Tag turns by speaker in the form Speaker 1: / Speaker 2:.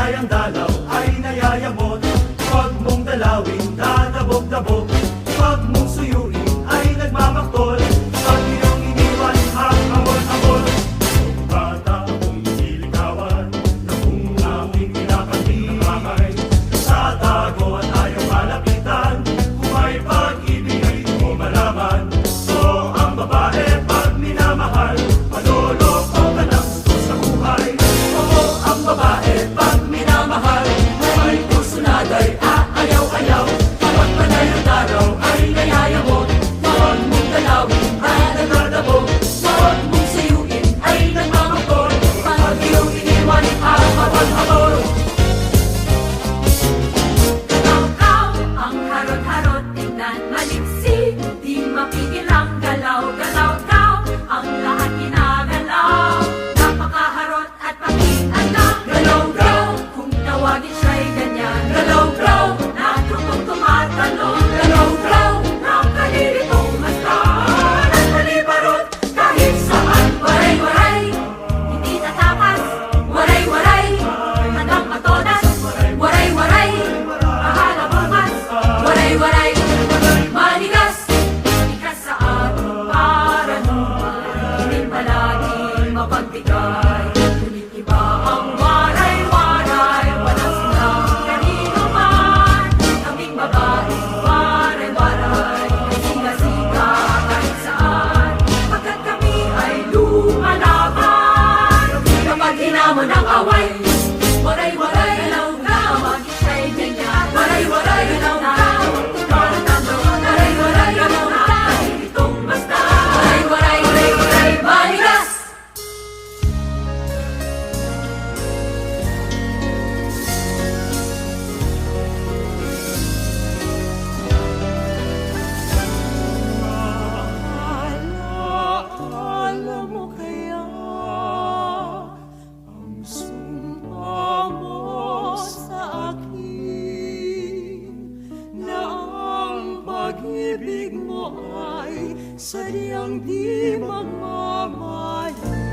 Speaker 1: panayang dalaw ay nayayamot. Huwag mong dalawin, dadabog-dabog. Huwag mong suyuin, ay nagmamaktol. Pag iyong iniwan, habol-habol. Kung bata ako'y nilikawan, na kung aking pinapagdimay, sa tago at ayaw malapitan, kung may pag-ibig ay di mo malaman. So ang babae pag minamahal, maloloko ka ng gusto sa buhay. Oo, ang babae pag minamahal, may puso na day aayaw-ayaw. Pag panayang daraw ay nayayamot. Huwag mong dalawin, ay nagdadabog. Huwag mong sayuin, ay nagmamaktol. Pag iyong iniwan, habol-habol.
Speaker 2: Galaw-gaw, ang harot-harot, tingnan maliksi. Di mapigil ang galaw. Galaw-gaw, ang lahat ginagalaw. Napakaharot at pakialam.
Speaker 1: Galaw-gaw,
Speaker 2: kung tawagin siya'y ganyan.
Speaker 1: galaw-gaw,
Speaker 2: Natupong tumatalon.
Speaker 1: galaw-gaw.
Speaker 2: Nakalilitong masdan at malibarot kahit saan. Waray-waray, hindi tatakas. Waray-waray, hanggang matonas. Waray-waray, bahala bukas. Waray-waray, manigas. Ikas saan para naman hindi palagi mapagbigay. Ngunit iba ang waray-waray, walang silang kanino man. Kaming babae, waray-waray, ay siga-siga kahit saan. Pagkat kami ay lumalaban, kapag hinamon ang away. Waray-waray, galaw-gaw, tawagin siya'y ganyan. Waray-waray, galaw-gaw, tumatalon. Waray-waray, galaw-gaw, itong basta. Waray-waray, waray-waray, manigas.
Speaker 3: Alaala mo kaya ang sumpa mo sa akin, na ang pag-ibig mo ay sadyang di magmamayan.